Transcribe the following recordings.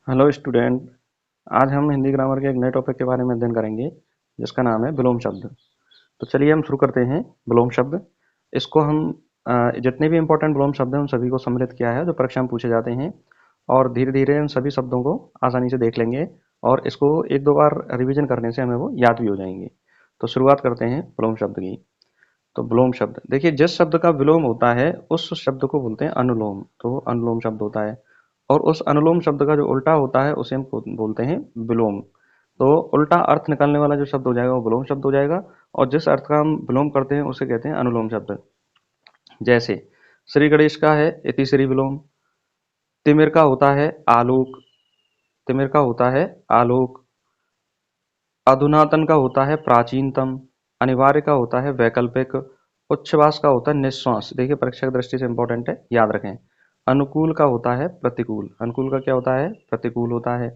Hello student. आज हम Hindi grammar के एक नए टॉपिक के बारे में अध्ययन करेंगे जिसका नाम है विलोम शब्द। तो चलिए हम शुरू करते हैं। विलोम शब्द, इसको हम जितने भी इंपॉर्टेंट विलोम शब्द हैं उन सभी को सम्मिलित किया है जो परीक्षा में पूछे जाते हैं, और धीरे धीरे उन सभी शब्दों को आसानी से देख लेंगे और इसको एक दो बार रिवीजन करने से हमें वो याद भी हो जाएंगे। तो शुरुआत करते हैं विलोम शब्द की। तो विलोम शब्द देखिए, जिस शब्द का विलोम होता है उस शब्द को बोलते हैं अनुलोम। तो अनुलोम शब्द होता है, और उस अनुलोम शब्द का जो उल्टा होता है उसे हम बोलते हैं विलोम। तो उल्टा अर्थ निकालने वाला जो शब्द हो जाएगा वो विलोम शब्द हो जाएगा, और जिस अर्थ का हम विलोम करते हैं उसे कहते हैं अनुलोम शब्द। जैसे श्री गणेश का है इति श्री विलोम। तिमिर का होता है आलोक। तिमिर का होता है आलोक। अधुनातन का होता है प्राचीनतम। अनिवार्य का होता है वैकल्पिक। उच्छ्वास का होता है निश्वास। देखिए परीक्षा की दृष्टि से इंपॉर्टेंट है, याद रखें। अनुकूल का होता है प्रतिकूल। अनुकूल का क्या होता है? प्रतिकूल होता है।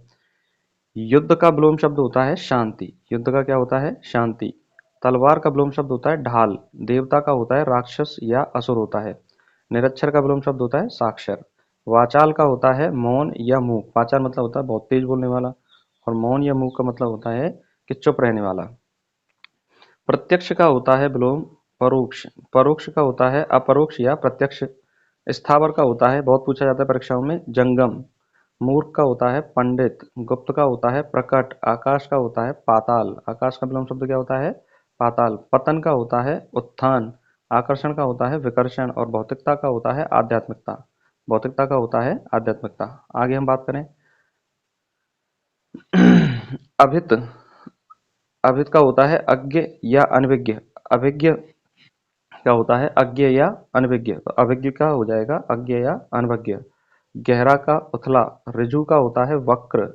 युद्ध का विलोम शब्द होता है शांति। युद्ध का क्या होता है? शांति। तलवार का विलोम शब्द होता है ढाल। देवता का होता है राक्षस या असुर होता है। निरक्षर का विलोम शब्द होता है साक्षर। वाचाल का होता है मौन या मूक। वाचाल मतलब होता है बहुत तेज बोलने वाला, और मौन या मूक का मतलब होता है कि चुप रहने वाला। प्रत्यक्ष का होता है विलोम परोक्ष। परोक्ष का होता है अपरोक्ष या प्रत्यक्ष। स्थावर का होता है, बहुत पूछा जाता है परीक्षाओं में, जंगम। मूर्ख का होता है पंडित। गुप्त का होता है प्रकट। आकाश का होता है पाताल। आकाश का विलोम शब्द क्या होता है? पाताल। पतन का होता है उत्थान। आकर्षण का होता है विकर्षण, और भौतिकता का होता है आध्यात्मिकता। भौतिकता का होता है आध्यात्मिकता। आगे हम बात करें। अभित। अभित का होता है अज्ञ या अनभिज्ञ। अभिज्ञ का होता है अज्ञ या अनभिज्ञ। तो अभिज्ञ का हो जाएगा अज्ञ या अनभिज्ञ। गहरा का उथला। ऋजु का होता है वक्र।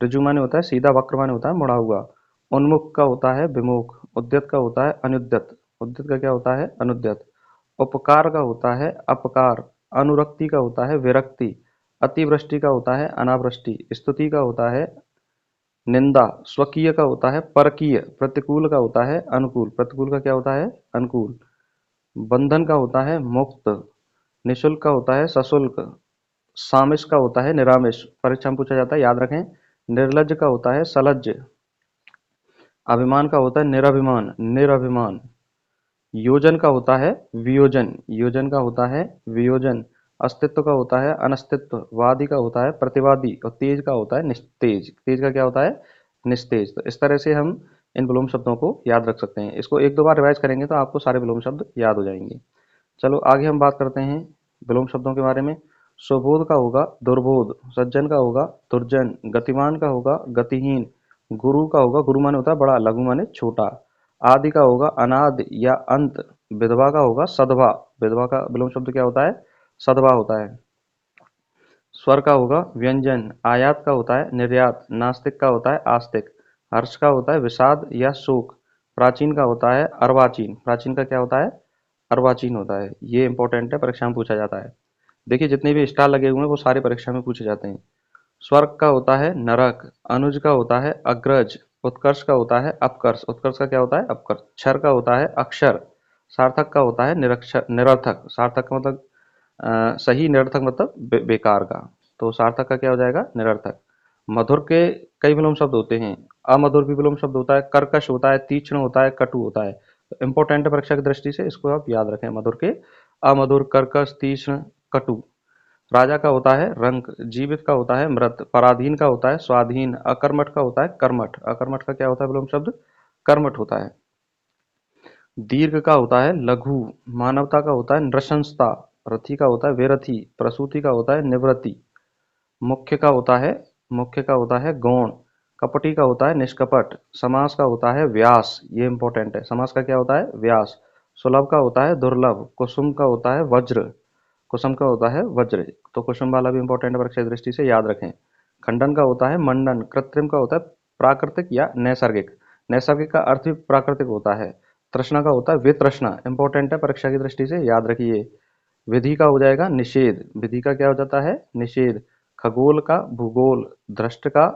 ऋजु माने होता है सीधा, वक्र माने होता है मुड़ा हुआ। उन्मुख का होता है विमुख। उद्यत का होता है अनुद्यत। उद्यत का क्या होता है? अनुद्यत। उपकार का होता है अपकार। अनुरक्ति का होता है विरक्ति। अतिवृष्टि का होता है अनावृष्टि। स्तुति का होता है निंदा। स्वकीय का होता है परकीय। प्रतिकूल का होता है अनुकूल। प्रतिकूल का क्या होता है? अनुकूल। बंधन का होता है मुक्त। निःशुल्क का होता है सशुल्क। सामिश का होता है निरामिष। परीक्षा में पूछा जाता है, याद रखें। निर्लज्ज का होता है सलज्ज। अभिमान का होता है निराभिमान, निराभिमान। योजन का होता है वियोजन। योजन का होता है वियोजन। अस्तित्व का होता है अनस्तित्व। वादी का होता है प्रतिवादी, और तेज का होता है निस्तेज। तेज का क्या होता है? निस्तेज। तो इस तरह से हम इन विलोम शब्दों को याद रख सकते हैं। इसको एक दो बार रिवाइज करेंगे तो आपको सारे विलोम शब्द याद हो जाएंगे। चलो आगे हम बात करते हैं विलोम शब्दों के बारे में। सुबोध का होगा दुर्बोध। सज्जन का होगा दुर्जन। गतिमान का होगा गतिहीन। गुरु का होगा, गुरु माने होता है बड़ा, लघु माने छोटा। आदि का होगा अनादि या अंत। विधवा का होगा सधवा। विधवा का विलोम शब्द क्या होता है? सधवा होता है। स्वर का होगा व्यंजन। आयात का होता है निर्यात। नास्तिक का होता है आस्तिक। हर्ष का होता है विषाद या शोक। प्राचीन का होता है अर्वाचीन। प्राचीन का क्या होता है? अर्वाचीन होता है। ये इंपॉर्टेंट है, परीक्षा में पूछा जाता है। देखिए जितने भी स्टार लगे हुए हैं वो सारे परीक्षा में पूछे जाते हैं। स्वर्ग का होता है नरक। अनुज का होता है अग्रज। उत्कर्ष का होता है अपकर्ष। उत्कर्ष का क्या होता है? अपकर्ष। क्षर का होता है अक्षर। सार्थक का होता है निरक्षर निरर्थक। सार्थक का मतलब सही, निरर्थक मतलब बेकार का। तो सार्थक का क्या हो जाएगा? निरर्थक। मधुर के कई विलोम शब्द होते हैं। अमधुर भी विलोम शब्द होता है। कर्कश होता है, तीक्ष्ण होता है, कटु होता है। तो इंपॉर्टेंट है परीक्षा की दृष्टि से, इसको आप याद रखें। मधुर के अमधुर, कर्कश, तीक्ष्ण, कटु। राजा का होता है रंक। जीवित का होता है मृत। पराधीन का होता है स्वाधीन। अकर्मठ का होता है कर्मठ। अकर्मठ का क्या होता है विलोम शब्द? कर्मठ होता है। दीर्घ का होता है लघु। मानवता का होता है नृशंसता। रथी का होता है विरथी। प्रसूति का होता है निवृत्ति। मुख्य का होता है मुख्य का होता है गौण। कपटी का होता है निष्कपट। समास का होता है व्यास। ये इंपॉर्टेंट है, समास का क्या होता है? व्यास। सुलभ का होता है दुर्लभ। कुसुम का होता है वज्र। कुसुम का होता है वज्र। तो कुसुम वाला भी इंपॉर्टेंट है परीक्षा की दृष्टि से, याद रखें। खंडन का होता है मंडन। कृत्रिम का होता है प्राकृतिक या नैसर्गिक। नैसर्गिक का अर्थ भी प्राकृतिक होता है। तृष्णा का होता है वितृष्णा। इंपॉर्टेंट है परीक्षा की दृष्टि से, याद रखिए। विधि का हो जाएगा निषेध। विधि का क्या हो जाता है? निषेध। खगोल का भूगोल। धृष्ट का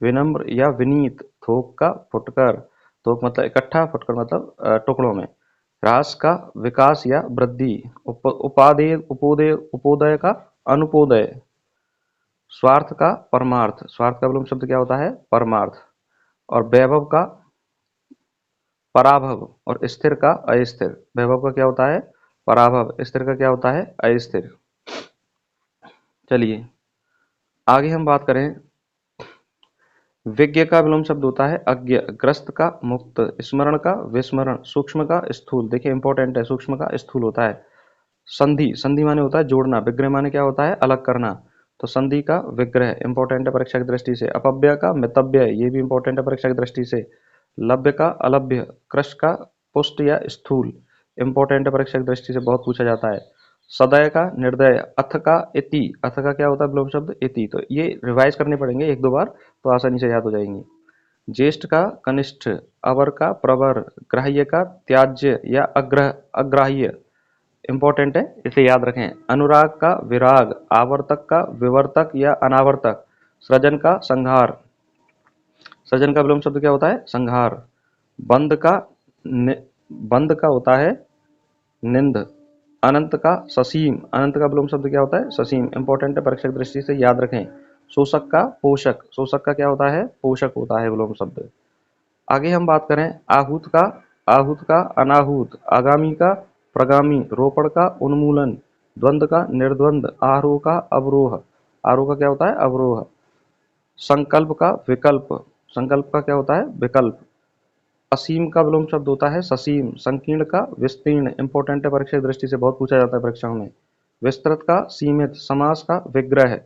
विनम्र या विनीत। थोक का फुटकर। थोक मतलब इकट्ठा, फुटकर मतलब टुकड़ों में। ह्रास का विकास या वृद्धि। उपादेय उपोदय उपोदय का अनुपोदय। स्वार्थ का परमार्थ, स्वार्थ का विलोम शब्द क्या होता है? परमार्थ। और वैभव का पराभव, और स्थिर का अस्थिर। वैभव का क्या होता है? पराभव। स्थिर का क्या होता है? अस्थिर। चलिए आगे हम बात करें, विज्ञ का विलोम शब्द होता है अज्ञ, ग्रस्त का मुक्त, स्मरण का विस्मरण, सूक्ष्म का स्थूल। देखिए इंपॉर्टेंट है, सूक्ष्म का स्थूल होता है। संधि, संधि माने होता है जोड़ना, विग्रह माने क्या होता है? अलग करना। तो संधि का विग्रह इंपॉर्टेंट है परीक्षा की दृष्टि से। अपव्यय का मितव्यय, ये भी इंपॉर्टेंट है परीक्षा की दृष्टि से। लभ्य का अलभ्य, कृश का पुष्ट या स्थूल, इंपॉर्टेंट है परीक्षा की दृष्टि से, बहुत पूछा जाता है। सदय का निर्दय, अथ का इति, अथ का क्या होता है विलोम शब्द? इति। तो ये रिवाइज करने पड़ेंगे एक दो बार, तो आसानी से याद हो जाएंगी। ज्येष्ठ का कनिष्ठ, अवर का प्रवर, ग्राह्य का त्याज्य या अग्राह्य, इंपॉर्टेंट है, इसे याद रखें। अनुराग का विराग, आवर्तक का विवर्तक या अनावर्तक, सृजन का संहार, सृजन का विलोम शब्द क्या होता है? संहार। बंद का बंद का होता है निंद। अनंत का ससीम, अनंत का विलोम शब्द क्या होता है? ससीम। इंपॉर्टेंट है परीक्षा की दृष्टि से, याद रखें। शोषक का पोषक, शोषक का क्या होता है? पोषक होता है विलोम शब्द। आगे हम बात करें, आहूत का अनाहूत, आगामी का प्रगामी, रोपण का उन्मूलन, द्वंद्व का निर्द्वंद, आरोह का अवरोह, आरोह का क्या होता है? अवरोह। संकल्प का विकल्प, संकल्प का क्या होता है? विकल्प। असीम का विलोम शब्द होता है ससीम। संकीर्ण का विस्तीर्ण, इंपॉर्टेंट है परीक्षा की दृष्टि से, बहुत पूछा जाता है परीक्षाओं में। विस्तृत का सीमित, समास का विग्रह,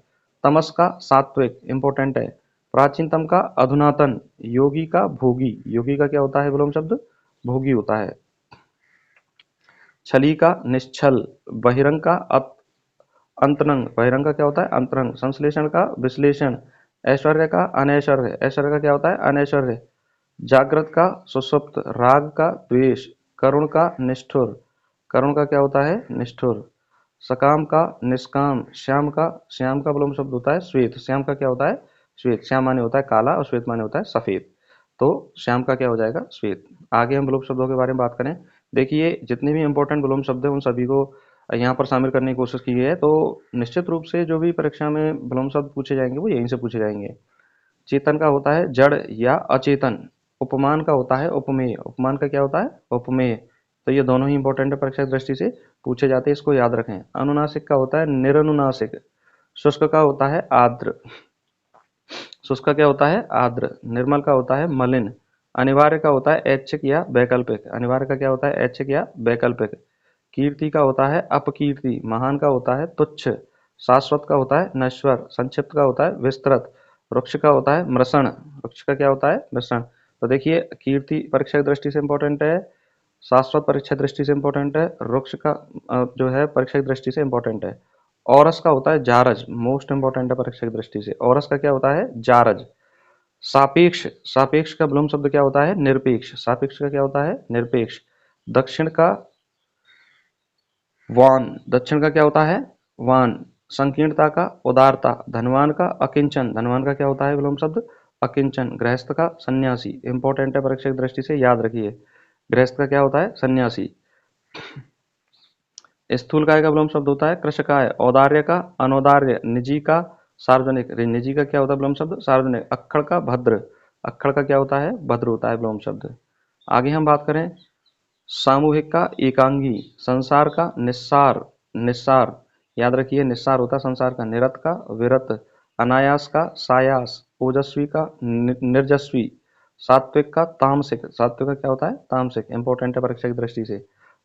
तमस का सात्विक, इंपॉर्टेंट है। प्राचीनतम का अधुनातन, योगी का भोगी, योगी का क्या होता है विलोम शब्द? भोगी होता है। छली का निश्छल, बहिरंग का अंतरंग, बहिरंग का क्या होता है? अंतरंग। संश्लेषण का विश्लेषण, ऐश्वर्य का अनैश्वर्य, ऐश्वर्य का क्या होता है? अनैश्वर्य। जागृत का सुषुप्त, राग का द्वेष, करुण का निष्ठुर, करुण का क्या होता है? निष्ठुर। सकाम का निष्काम, श्याम का विलोम शब्द होता है श्वेत, श्याम का क्या होता है? श्वेत। श्याम माने होता है काला और श्वेत माने होता है सफेद, तो श्याम का क्या हो जाएगा? श्वेत। आगे हम विलोम शब्दों के बारे में बात करें। देखिए जितने भी इंपॉर्टेंट विलोम शब्द हैं उन सभी को यहाँ पर शामिल करने की कोशिश की गई है, तो निश्चित रूप से जो भी परीक्षा में विलोम शब्द पूछे जाएंगे वो यहीं से पूछे जाएंगे। चेतन का होता है जड़ या अचेतन। उपमान का होता है उपमेय, उपमान का क्या होता है? उपमेय। तो ये दोनों ही इंपॉर्टेंट है परीक्षा की दृष्टि से, पूछे जाते हैं, इसको याद रखें। अनुनासिक का होता है निरनुनासिक। शुष्क का होता है आर्द्र, शुष्क का क्या होता है? आर्द्र। निर्मल का होता है मलिन। अनिवार्य का होता है ऐच्छिक या वैकल्पिक, अनिवार्य का क्या होता है? ऐच्छिक या वैकल्पिक। कीर्ति का होता है अपकीर्ति। महान का होता है तुच्छ। शाश्वत का होता है नश्वर। संक्षिप्त का होता है विस्तृत। वृक्ष का होता है मृषण, वृक्ष का क्या होता है? मृषण। तो देखिए कीर्ति परीक्षा की दृष्टि से इंपॉर्टेंट है, शाश्वत परीक्षा दृष्टि से इंपॉर्टेंट है, वृक्ष का जो है परीक्षा की दृष्टि से इंपॉर्टेंट है। औरस का होता है जारज, मोस्ट इंपॉर्टेंट है परीक्षा की दृष्टि से, औरस का क्या होता है? जारज। सापेक्ष, सापेक्ष का विलोम शब्द क्या होता है? निरपेक्ष, सापेक्ष का क्या होता है? निरपेक्ष। दक्षिण का वान, दक्षिण का क्या होता है? वान। संकीर्णता का उदारता, धनवान का अकिंचन, धनवान का क्या होता है विलोम शब्द? अकिंचन। गृहस्थ का सन्यासी, इंपॉर्टेंट है परीक्षा की दृष्टि से, याद रखिए। गृहस्थ का क्या होता है? सन्यासी। स्थूल काय का विलोम शब्द होता है कृशकाय। औदार्य का अनौदार्य, निजी का सार्वजनिक, निजी का क्या होता है विलोम शब्द? सार्वजनिक। अक्खड़ का भद्र, अक्खड़ का क्या होता है? भद्र होता है विलोम शब्द। आगे हम बात करें, सामूहिक का एकांगी, संसार का निस्सार, निस्सार, याद रखिए निस्सार होता है संसार का। निरत का विरत, अनायास का सायास, ओजस्वी का निर्जस्वी, सात्विक का तामसिक, सात्विक का क्या होता है? तामसिक, इंपॉर्टेंट है परीक्षा की दृष्टि से,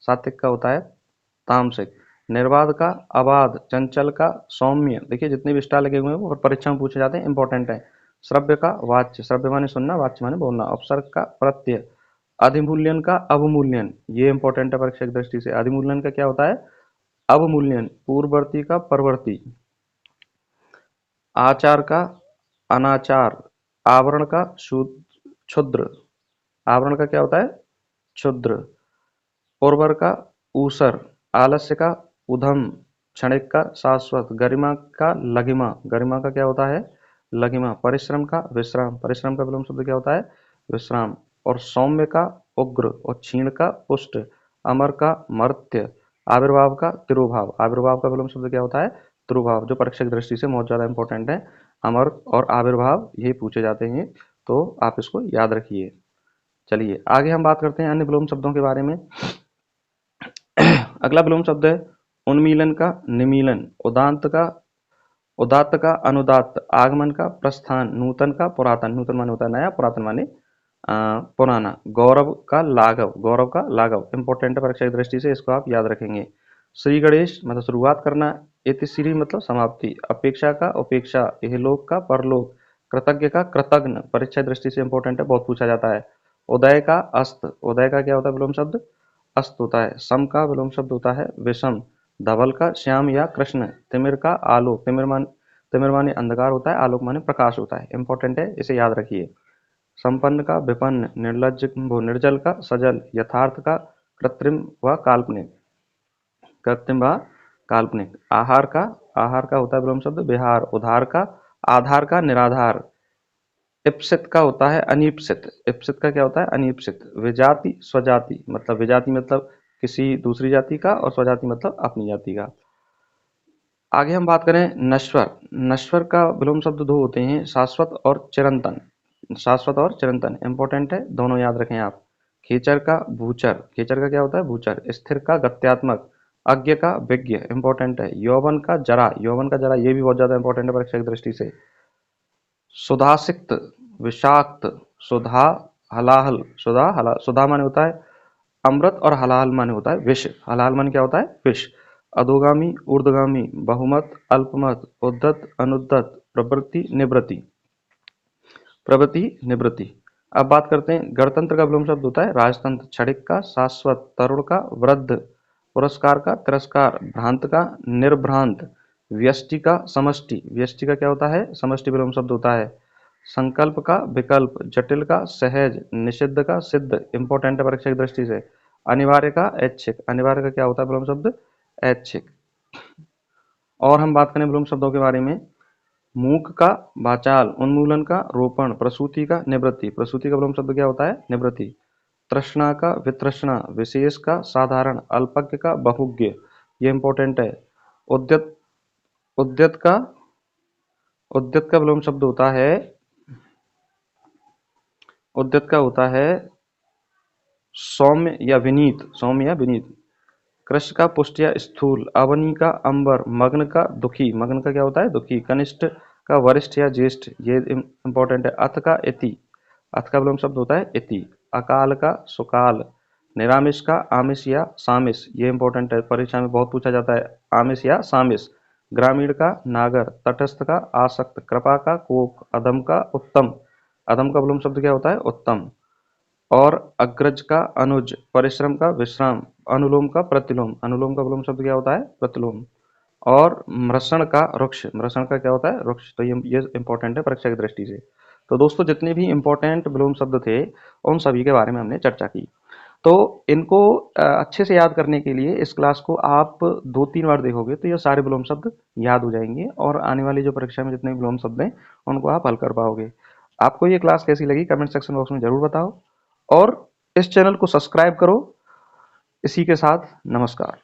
सात्विक का होता है तामसिक। निर्बाध का अबाध, चंचल का सौम्य। देखिए जितने भी स्टार लगे हुए हैं वो परीक्षा में पूछे जाते हैं, इंपॉर्टेंट है। श्रव्य का वाच्य, श्रव्य माने सुनना, वाच्य माने बोलना। अपसर्ग का प्रत्यय, अधिमूल्यन का अवमूल्यन, ये इंपॉर्टेंट है परीक्षा की दृष्टि से। अधिमूल्यन का क्या होता है? अवमूल्यन। पूर्ववर्ती का परवर्ती। आचार का अनाचार, आवरण का क्षुद्र, आवरण का क्या होता है? क्षुद्र। उर्वर का ऊसर, आलस्य का उधम, क्षणिक का शाश्वत, गरिमा का लघिमा, गरिमा का क्या होता है? लघिमा। परिश्रम का विश्राम, परिश्रम का विलोम शब्द क्या होता है? विश्राम। और सौम्य का उग्र, और क्षीण का पुष्ट, अमर का मर्त्य, आविर्भाव का तिरोभाव, आविर्भाव का विलोम शब्द क्या होता है? मातृभाव जो परीक्षा की दृष्टि से बहुत ज़्यादा इंपॉर्टेंट है। अमर और आविर्भाव ये पूछे जाते हैं, तो आप इसको याद रखिए। चलिए आगे हम बात करते हैं अन्य विलोम शब्दों के बारे में। अगला विलोम शब्द है उन्मीलन का निमीलन, उदात्त का अनुदात्त, आगमन का प्रस्थान, नूतन का पुरातन, नूतन माने होता है नया, पुरातन माने पुराना, गौरव का लाघव इंपॉर्टेंट है परीक्षा की दृष्टि से, इसको आप याद रखेंगे। श्री गणेश मतलब शुरुआत करना, इतिश्री मतलब समाप्ति, अपेक्षा का उपेक्षा, इहलोक का परलोक, कृतज्ञ का कृतघ्न परीक्षा की दृष्टि से इंपॉर्टेंट है, बहुत पूछा जाता है। उदय का अस्त, उदय का क्या होता है विलोम शब्द? अस्त होता है। सम का विलोम शब्द होता है विषम। धवल का श्याम या कृष्ण, तिमिर का आलोक, तिमिर माने अंधकार होता है, आलोक माने प्रकाश होता है, इंपॉर्टेंट है, इसे याद रखिए। संपन्न का विपन्न, निर्जल का सजल, यथार्थ का कृत्रिम व काल्पनिक, कृत्रिम व काल्पनिक। आहार का होता है विलोम शब्द विहार। उधार का आधार का निराधार। इप्सित का होता है अनिप्सित, इप्सित का क्या होता है अनिप्सित। विजाति स्वजाति, मतलब विजाति मतलब किसी दूसरी जाति का, और स्वजाति मतलब अपनी जाति का। आगे हम बात करें नश्वर। नश्वर का विलोम शब्द दो होते हैं, शाश्वत और चिरंतन। शाश्वत और चिरंतन इंपॉर्टेंट है, दोनों याद रखें आप। खेचर का भूचर, खेचर का क्या होता है भूचर। स्थिर का गत्यात्मक, अज्ञ का विज्ञ इंपॉर्टेंट है। यौवन का जरा, यौवन का जरा ये भी बहुत ज्यादा इंपॉर्टेंट है परीक्षा की दृष्टि से। सुधासिक्त, विषाक्त, सुधा हलाहल, सुधा माने होता है अमृत, और हलाहल माने होता है विष। हलाहल माने क्या होता है विष। अधोगामी, ऊर्ध्वगामी, बहुमत, अल्पमत, उद्धत, अनुद्धत, प्रवृत्ति, अब बात करते हैं गणतंत्र का विलोम शब्द होता है राजतंत्र। क्षणिक का शाश्वत, तरुण का वृद्ध, पुरस्कार का तिरस्कार, भ्रांत का निर्भ्रांत, व्यष्टि का समष्टि, व्यष्टि का क्या होता है समष्टि विलोम शब्द होता है। संकल्प का विकल्प, जटिल का सहज, निषिद्ध का सिद्ध इंपॉर्टेंट है परीक्षा की दृष्टि से। अनिवार्य का ऐच्छिक, अनिवार्य का क्या होता है विलोम शब्द ऐच्छिक। और हम बात करें विलोम शब्दों के बारे में। मूक का वाचाल, उन्मूलन का रोपण, प्रसूति का निवृत्ति, प्रसूति का विलोम शब्द क्या होता है निवृत्ति। तृष्णा का वितृष्णा, विशेष का साधारण, अल्पज्ञ का बहुज्ञ, ये इंपॉर्टेंट है। उद्यत उद्यत का उद्यत का विलोम शब्द होता है, उद्यत का होता है सौम्य या विनीत, सौम्य या विनीत। कृष्ण का पुष्ट या स्थूल, अवनी का अंबर, मग्न का दुखी, मग्न का क्या होता है दुखी। कनिष्ठ का वरिष्ठ या ज्येष्ठ, ये इंपॉर्टेंट है। अथ का इति, अथ का विलोम शब्द होता है इति। अकाल का सुकाल, निरामिष का आमिष या सामिष, ये इंपॉर्टेंट है, परीक्षा में बहुत पूछा जाता है आमिष या सामिष। ग्रामीण का नागर, तटस्थ का आसक्त, कृपा का कोप, अधम का उत्तम, अधम का विलोम शब्द क्या होता है उत्तम। और अग्रज का अनुज, परिश्रम का विश्राम, अनुलोम का प्रतिलोम, अनुलोम का विलोम शब्द क्या होता है प्रतिलोम। और मृषण का रुक्ष, मृषण का क्या होता है रुक्ष, तो ये इंपॉर्टेंट है परीक्षा की दृष्टि से। तो दोस्तों जितने भी इंपॉर्टेंट विलोम शब्द थे उन सभी के बारे में हमने चर्चा की। तो इनको अच्छे से याद करने के लिए इस क्लास को आप 2-3 बार देखोगे तो ये सारे विलोम शब्द याद हो जाएंगे, और आने वाली जो परीक्षा में जितने विलोम शब्द हैं उनको आप हल कर पाओगे। आपको ये क्लास कैसी लगी कमेंट सेक्शन बॉक्स में जरूर बताओ, और इस चैनल को सब्सक्राइब करो। इसी के साथ नमस्कार।